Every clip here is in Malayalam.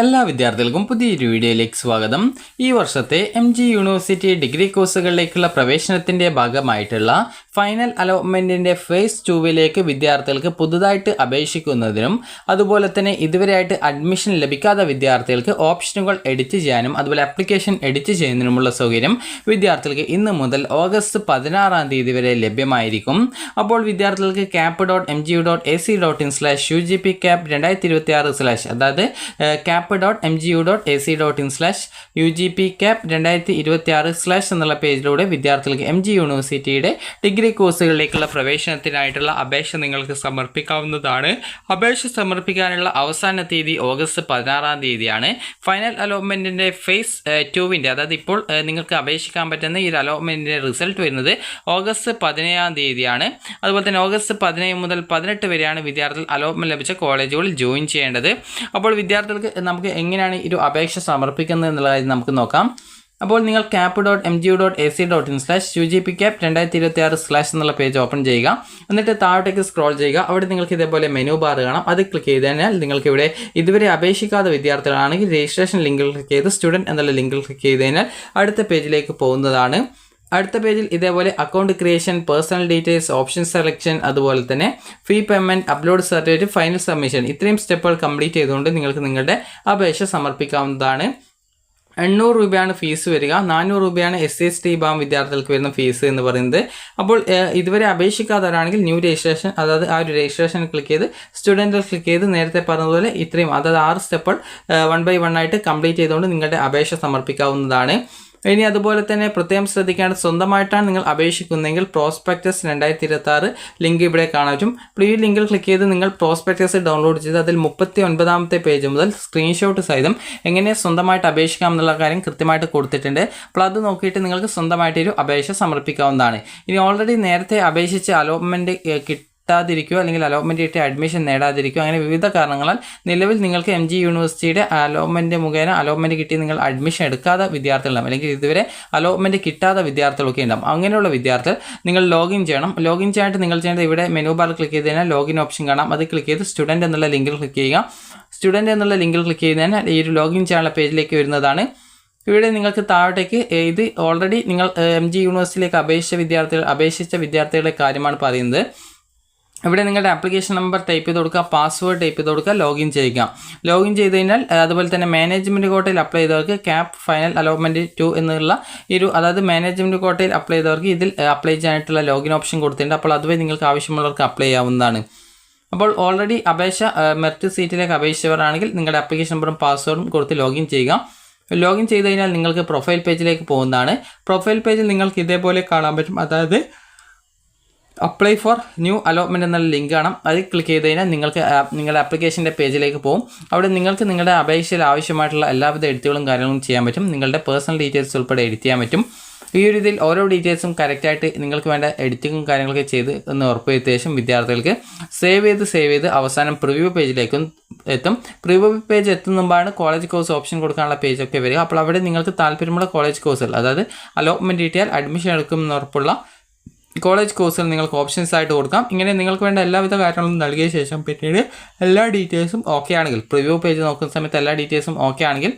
എല്ലാ വിദ്യാർത്ഥികൾക്കും പുതിയൊരു വീഡിയോയിലേക്ക് സ്വാഗതം. ഈ വർഷത്തെ MG യൂണിവേഴ്സിറ്റി ഡിഗ്രി കോഴ്സുകളിലേക്കുള്ള പ്രവേശനത്തിൻ്റെ ഭാഗമായിട്ടുള്ള ഫൈനൽ അലോട്ട്മെൻറ്റിൻ്റെ ഫേസ് 2 വിദ്യാർത്ഥികൾക്ക് പുതുതായിട്ട് അപേക്ഷിക്കുന്നതിനും അതുപോലെ തന്നെ ഇതുവരെയായിട്ട് അഡ്മിഷൻ ലഭിക്കാത്ത വിദ്യാർത്ഥികൾക്ക് ഓപ്ഷനുകൾ എഡിറ്റ് ചെയ്യാനും അതുപോലെ ആപ്ലിക്കേഷൻ എഡിറ്റ് ചെയ്യുന്നതിനുമുള്ള സൗകര്യം വിദ്യാർത്ഥികൾക്ക് ഇന്ന് മുതൽ ഓഗസ്റ്റ് 16 വരെ ലഭ്യമായിരിക്കും. അപ്പോൾ വിദ്യാർത്ഥികൾക്ക് cap.mgu.ac.in/UGPcap2026/ അതായത് cap.mgu.ac.in/UGPcap2026/ എന്നുള്ള പേജിലൂടെ വിദ്യാർത്ഥികൾക്ക് MG യൂണിവേഴ്സിറ്റിയുടെ ഡിഗ്രി കോഴ്സുകളിലേക്കുള്ള പ്രവേശനത്തിനായിട്ടുള്ള അപേക്ഷ നിങ്ങൾക്ക് സമർപ്പിക്കാവുന്നതാണ്. അപേക്ഷ സമർപ്പിക്കാനുള്ള അവസാന തീയതി ഓഗസ്റ്റ് 16 ഫൈനൽ അലോട്ട്മെൻറ്റിൻ്റെ ഫേസ് 2 അതായത് ഇപ്പോൾ നിങ്ങൾക്ക് അപേക്ഷിക്കാൻ പറ്റുന്ന ഈ ഒരു അലോട്ട്മെൻറ്റിൻ്റെ റിസൾട്ട് വരുന്നത് ഓഗസ്റ്റ് 17 അതുപോലെ തന്നെ ഓഗസ്റ്റ് 17 മുതൽ 18 വരെയാണ് വിദ്യാർത്ഥികൾ അലോട്ട്മെൻറ്റ് ലഭിച്ച കോളേജുകളിൽ ജോയിൻ ചെയ്യേണ്ടത്. അപ്പോൾ വിദ്യാർത്ഥികൾക്ക് നമുക്ക് എങ്ങനെയാണ് ഈ ഒരു അപേക്ഷ സമർപ്പിക്കുന്നത് എന്നുള്ള കാര്യം നമുക്ക് നോക്കാം. അപ്പോൾ നിങ്ങൾ cap.mgu.ac.in/UGPcap2026/ എന്നുള്ള പേജ് ഓപ്പൺ ചെയ്യുക. എന്നിട്ട് താഴോട്ടേക്ക് സ്ക്രോൾ ചെയ്യുക. അവിടെ നിങ്ങൾക്ക് ഇതേപോലെ മെനു ബാർ കാണാം. അത് ക്ലിക്ക് ചെയ്ത് കഴിഞ്ഞാൽ നിങ്ങൾക്ക് ഇവിടെ ഇതുവരെ അപേക്ഷിക്കാത്ത വിദ്യാർത്ഥികളാണെങ്കിൽ രജിസ്ട്രേഷൻ ലിങ്കിൽ ക്ലിക്ക് ചെയ്ത് സ്റ്റുഡൻറ്റ് എന്നുള്ള ലിങ്കിൽ ക്ലിക്ക് ചെയ്ത് കഴിഞ്ഞാൽ അടുത്ത പേജിലേക്ക് പോകുന്നതാണ്. അടുത്ത പേജിൽ ഇതേപോലെ account creation, personal details, option selection, അതുപോലെ തന്നെ ഫീ payment, upload certificate, final submission ഇത്രയും സ്റ്റെപ്പുകൾ കംപ്ലീറ്റ് ചെയ്തുകൊണ്ട് നിങ്ങൾക്ക് നിങ്ങളുടെ അപേക്ഷ സമർപ്പിക്കാവുന്നതാണ്. 800 രൂപയാണ് ഫീസ് വരിക. 400 രൂപയാണ് SC/ST വിഭാഗം വിദ്യാർത്ഥികൾക്ക് വരുന്ന ഫീസ് എന്ന് പറയുന്നത്. അപ്പോൾ ഇതുവരെ അപേക്ഷിക്കാത്തവരാണെങ്കിൽ ന്യൂ രജിസ്ട്രേഷൻ, അതായത് ആ ഒരു രജിസ്ട്രേഷൻ ക്ലിക്ക് ചെയ്ത് സ്റ്റുഡൻറ്റിൽ ക്ലിക്ക് ചെയ്ത് നേരത്തെ പറഞ്ഞതുപോലെ ഇത്രയും അതായത് 6 സ്റ്റെപ്പുകൾ 1 by 1 ആയിട്ട് കംപ്ലീറ്റ് ചെയ്തുകൊണ്ട് നിങ്ങളുടെ അപേക്ഷ സമർപ്പിക്കാവുന്നതാണ്. ഇനി അതുപോലെ തന്നെ പ്രത്യേകം ശ്രദ്ധിക്കേണ്ടത്, സ്വന്തമായിട്ടാണ് നിങ്ങൾ അപേക്ഷിക്കുന്നതെങ്കിൽ പ്രോസ്പെക്ടസ് 2026 ലിങ്ക് ഇവിടെ കാണാൻ പറ്റും. ഈ ലിങ്കിൽ ക്ലിക്ക് ചെയ്ത് നിങ്ങൾ പ്രോസ്പെക്ടസ് ഡൗൺലോഡ് ചെയ്ത് അതിൽ 39ാമത്തെ പേജ് മുതൽ സ്ക്രീൻഷോട്ട് സഹിതം എങ്ങനെ സ്വന്തമായിട്ട് അപേക്ഷിക്കാം എന്നുള്ള കാര്യം കൃത്യമായിട്ട് കൊടുത്തിട്ടുണ്ട്. അപ്പോൾ അത് നോക്കിയിട്ട് നിങ്ങൾക്ക് സ്വന്തമായിട്ടൊരു അപേക്ഷ സമർപ്പിക്കാവുന്നതാണ്. ഇനി ഓൾറെഡി നേരത്തെ അപേക്ഷിച്ച് അലോട്ട്മെൻറ്റ് കിട്ടാതിരിക്കുക അല്ലെങ്കിൽ അലോട്ട്മെൻറ്റ് കിട്ടിയ അഡ്മിഷൻ നേടാതിരിക്കുക, അങ്ങനെ വിവിധ കാരണങ്ങളാൽ നിലവിൽ നിങ്ങൾക്ക് MG യൂണിവേഴ്സിറ്റിയുടെ അലോട്ട്മെൻറ്റ് മുഖേന അലോട്ട്മെൻറ്റ് കിട്ടി നിങ്ങൾ അഡ്മിഷൻ എടുക്കാത്ത വിദ്യാർത്ഥികളുണ്ടാവും, അല്ലെങ്കിൽ ഇതുവരെ അലോട്ട്മെൻറ്റ് കിട്ടാത്ത വിദ്യാർത്ഥികളൊക്കെ ഉണ്ടാവും. അങ്ങനെയുള്ള വിദ്യാർത്ഥികൾ നിങ്ങൾ ലോഗിൻ ചെയ്യണം. ലോഗിൻ ചെയ്യാനായിട്ട് നിങ്ങൾ ചെയ്യേണ്ടത് ഇവിടെ മെനു ബാർ ക്ലിക്ക് ചെയ്ത് കഴിഞ്ഞാൽ ലോഗിൻ ഓപ്ഷൻ കാണാം. അത് ക്ലിക്ക് ചെയ്ത് സ്റ്റുഡൻറ്റ് എന്നുള്ള ലിങ്കിൽ ക്ലിക്ക് ചെയ്യുക. സ്റ്റുഡൻറ്റ് എന്നുള്ള ലിങ്കിൽ ക്ലിക്ക് ചെയ്ത് കഴിഞ്ഞാൽ ഈ ഒരു ലോഗിൻ ചെയ്യാനുള്ള പേജിലേക്ക് വരുന്നതാണ്. ഇവിടെ നിങ്ങൾക്ക് താഴോട്ടേക്ക് ഇത് ഓൾറെഡി നിങ്ങൾ MG യൂണിവേഴ്സിറ്റിയിലേക്ക് അപേക്ഷിച്ച വിദ്യാർത്ഥികളുടെ കാര്യമാണ് പറയുന്നത്. ഇവിടെ നിങ്ങളുടെ ആപ്ലിക്കേഷൻ നമ്പർ ടൈപ്പ് ചെയ്ത് കൊടുക്കുക, പാസ്വേഡ് ടൈപ്പ് ചെയ്ത് കൊടുക്കുക, ലോഗിൻ ചെയ്യുക. ലോഗിൻ ചെയ്ത് കഴിഞ്ഞാൽ അതുപോലെ തന്നെ മാനേജ്മെൻറ്റ് കോട്ടയിൽ അപ്ലൈ ചെയ്തവർക്ക് CAP ഫൈനൽ അലോട്ട്മെൻറ്റ് 2 എന്നുള്ള അതായത് മാനേജ്മെൻറ്റ് കോട്ടയിൽ അപ്ലൈ ചെയ്തവർക്ക് ഇതിൽ അപ്ലൈ ചെയ്യാനായിട്ടുള്ള ലോഗിൻ ഓപ്ഷൻ കൊടുത്തിട്ടുണ്ട്. അപ്പോൾ അതുവഴി നിങ്ങൾക്ക് ആവശ്യമുള്ളവർക്ക് അപ്ലൈ ചെയ്യാവുന്നതാണ്. അപ്പോൾ ഓൾറെഡി മെറിറ്റ് സീറ്റിലേക്ക് അപേക്ഷിച്ചവരാണെങ്കിൽ നിങ്ങളുടെ ആപ്ലിക്കേഷൻ നമ്പറും പാസ്വേഡും കൊടുത്ത് ലോഗിൻ ചെയ്യുക. ലോഗിൻ ചെയ്ത് കഴിഞ്ഞാൽ നിങ്ങൾക്ക് പ്രൊഫൈൽ പേജിലേക്ക് പോകുന്നതാണ്. പ്രൊഫൈൽ പേജിൽ നിങ്ങൾക്ക് ഇതേപോലെ കാണാൻ പറ്റും, അതായത് അപ്ലൈ ഫോർ ന്യൂ അലോട്ട്മെൻറ്റ് എന്നുള്ള ലിങ്ക് കാണാം. അത് ക്ലിക്ക് ചെയ്ത് കഴിഞ്ഞാൽ നിങ്ങൾക്ക് നിങ്ങളുടെ ആപ്ലിക്കേഷൻ്റെ പേജിലേക്ക് പോകും. അവിടെ നിങ്ങൾക്ക് നിങ്ങളുടെ അപേക്ഷയിൽ ആവശ്യമായിട്ടുള്ള എല്ലാവിധ എഡിറ്റുകളും കാര്യങ്ങളും ചെയ്യാൻ പറ്റും. നിങ്ങളുടെ പേഴ്സണൽ ഡീറ്റെയിൽസ് ഉൾപ്പെടെ എഡിറ്റ് ചെയ്യാൻ പറ്റും. ഈ ഒരു ഇതിൽ ഓരോ ഡീറ്റെയിൽസും കറക്റ്റായിട്ട് നിങ്ങൾക്ക് വേണ്ട എഡിറ്റിങ്ങും കാര്യങ്ങളൊക്കെ ചെയ്ത് എന്ന് ഉറപ്പുവരുത്തിയ ശേഷം വിദ്യാർത്ഥികൾക്ക് സേവ് ചെയ്ത് അവസാനം പ്രിവ്യൂ പേജിലേക്കും എത്തും. പ്രിവ്യൂ പേജ് എത്തുന്നുമ്പാണ് കോളേജ് കോഴ്സ് ഓപ്ഷൻ കൊടുക്കാനുള്ള പേജൊക്കെ വരിക. അപ്പോൾ അവിടെ നിങ്ങൾക്ക് താല്പര്യമുള്ള കോളേജ് കോഴ്സുകൾ, അതായത് അലോട്ട്മെൻറ്റ് കിട്ടിയാൽ അഡ്മിഷൻ എടുക്കുമെന്ന് ഉറപ്പുള്ള കോളേജ് കോഴ്സുകൾ നിങ്ങൾക്ക് ഓപ്ഷൻസ് ആയിട്ട് കൊടുക്കാം. ഇങ്ങനെ നിങ്ങൾക്ക് വേണ്ട എല്ലാവിധ കാര്യങ്ങളും നൽകിയ ശേഷം പിന്നീട് എല്ലാ ഡീറ്റെയിൽസും ഓക്കെ ആണെങ്കിൽ, പ്രിവ്യൂ പേജ് നോക്കുന്ന സമയത്ത് എല്ലാ ഡീറ്റെയിൽസും ഓക്കെ ആണെങ്കിൽ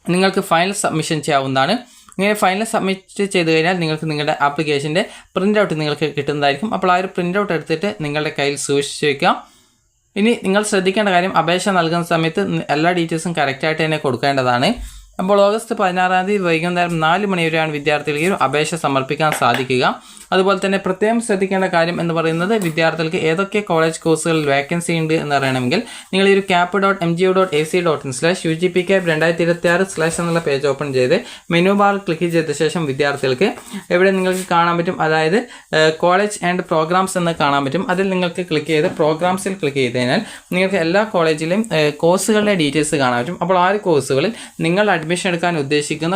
നിങ്ങൾക്ക് ഫൈനൽ സബ്മിഷൻ ചെയ്യാവുന്നതാണ്. ഇങ്ങനെ ഫൈനൽ സബ്മിറ്റ് ചെയ്ത് കഴിഞ്ഞാൽ നിങ്ങൾക്ക് നിങ്ങളുടെ ആപ്ലിക്കേഷൻ്റെ പ്രിൻ്റ് ഔട്ട് നിങ്ങൾക്ക് കിട്ടുന്നതായിരിക്കും. അപ്പോൾ ആ ഒരു പ്രിൻ്റ് ഔട്ട് എടുത്തിട്ട് നിങ്ങളുടെ കയ്യിൽ സൂക്ഷിച്ച് വയ്ക്കുക. ഇനി നിങ്ങൾ ശ്രദ്ധിക്കേണ്ട കാര്യം, അപേക്ഷ നൽകുന്ന സമയത്ത് എല്ലാ ഡീറ്റെയിൽസും കറക്റ്റായിട്ട് തന്നെ കൊടുക്കേണ്ടതാണ്. അപ്പോൾ ഓഗസ്റ്റ് 16 വൈകുന്നേരം 4 മണി വരെയാണ് വിദ്യാർത്ഥികൾക്ക് അപേക്ഷ സമർപ്പിക്കാൻ സാധിക്കുക. അതുപോലെ തന്നെ പ്രത്യേകം ശ്രദ്ധിക്കേണ്ട കാര്യം എന്ന് പറയുന്നത്, വിദ്യാർത്ഥികൾക്ക് ഏതൊക്കെ കോളേജ് കോഴ്സുകളിൽ വേക്കൻസി ഉണ്ട് എന്ന് അറിയണമെങ്കിൽ നിങ്ങൾ ഈ ഒരു cap.mgu.ac.in/UGPcap2026/ എന്നുള്ള പേജ് ഓപ്പൺ ചെയ്ത് മെനു ബാർ ക്ലിക്ക് ചെയ്ത ശേഷം വിദ്യാർത്ഥികൾക്ക് ഇവിടെ നിങ്ങൾക്ക് കാണാൻ പറ്റും, അതായത് കോളേജ് ആൻഡ് പ്രോഗ്രാംസ് എന്ന് കാണാൻ പറ്റും. അതിൽ നിങ്ങൾക്ക് ക്ലിക്ക് ചെയ്ത് പ്രോഗ്രാംസിൽ ക്ലിക്ക് ചെയ്ത് കഴിഞ്ഞാൽ നിങ്ങൾക്ക് എല്ലാ കോളേജിലെയും കോഴ്സുകളുടെ ഡീറ്റെയിൽസ് കാണാൻ പറ്റും. അപ്പോൾ ആ ഒരു കോഴ്സുകളിൽ നിങ്ങൾ അഡ്മിഷൻ എടുക്കാൻ ഉദ്ദേശിക്കുന്ന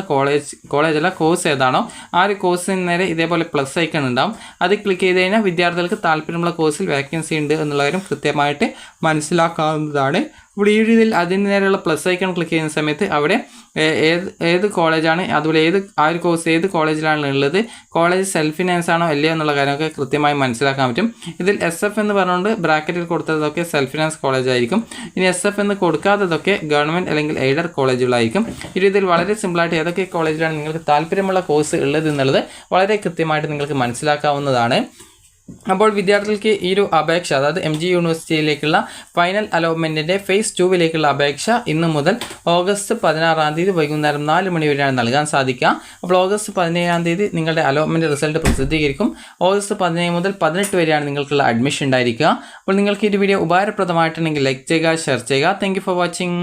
കോളേജല്ല കോഴ്സ് ഏതാണോ ആ ഒരു കോഴ്സിന് നേരെ ഇതേപോലെ പ്ലസ് ഐക്കൺ ഉണ്ടാവും. അത് ക്ലിക്ക് ചെയ്ത് കഴിഞ്ഞാൽ വിദ്യാർത്ഥികൾക്ക് താല്പര്യമുള്ള കോഴ്സിൽ വേക്കൻസി ഉണ്ട് എന്നുള്ള കാര്യം കൃത്യമായിട്ട് മനസ്സിലാക്കാവുന്നതാണ്. അപ്പോൾ ഈ ഒരു ഇതിൽ അതിന് നേരെയുള്ള പ്ലസ് ഐക്കൺ ക്ലിക്ക് ചെയ്യുന്ന സമയത്ത് അവിടെ ഏത് കോളേജാണ്, അതുപോലെ ആ ഒരു കോഴ്സ് ഏത് കോളേജിലാണ് ഉള്ളത്, കോളേജ് സെൽഫ് ഫിനാൻസ് ആണോ അല്ലയോ എന്നുള്ള കാര്യമൊക്കെ കൃത്യമായി മനസ്സിലാക്കാൻ പറ്റും. ഇതിൽ SF എന്ന് പറഞ്ഞുകൊണ്ട് ബ്രാക്കറ്റിൽ കൊടുത്തതൊക്കെ സെൽഫ് ഫിനാൻസ് കോളേജ് ആയിരിക്കും. ഇനി SF എന്ന് കൊടുക്കാത്തതൊക്കെ ഗവൺമെൻറ് അല്ലെങ്കിൽ എയ്ഡഡ് കോളേജുകളായിരിക്കും. ഇതിൽ വളരെ സിമ്പിളായിട്ട് ഏതൊക്കെ കോളേജിലാണ് നിങ്ങൾക്ക് താല്പര്യമുള്ള കോഴ്സ് ഉള്ളത് എന്നുള്ളത് വളരെ കൃത്യമായിട്ട് നിങ്ങൾക്ക് മനസ്സിലാക്കാവുന്നതാണ്. അപ്പോൾ വിദ്യാർത്ഥികൾക്ക് ഈ ഒരു അപേക്ഷ, അതായത് MG യൂണിവേഴ്സിറ്റിയിലേക്കുള്ള ഫൈനൽ അലോട്ട്മെൻറ്റിൻ്റെ ഫേസ് 2 അപേക്ഷ ഇന്ന് മുതൽ ഓഗസ്റ്റ് 16-ാം തീയതി വൈകുന്നേരം 4 മണി വരെയാണ് നൽകാൻ സാധിക്കുക. അപ്പോൾ ഓഗസ്റ്റ് 17-ാം തീയതി നിങ്ങളുടെ അലോട്ട്മെൻറ്റ് റിസൾട്ട് പ്രസിദ്ധീകരിക്കും. ഓഗസ്റ്റ് 17 മുതൽ 18 വരെയാണ് നിങ്ങൾക്കുള്ള അഡ്മിഷൻ ഉണ്ടായിരിക്കുക. അപ്പോൾ നിങ്ങൾക്ക് ഈ വീഡിയോ ഉപകാരപ്രദമായിട്ടുണ്ടെങ്കിൽ ലൈക്ക് ചെയ്യുക, ഷെയർ ചെയ്യുക. Thank you for watching.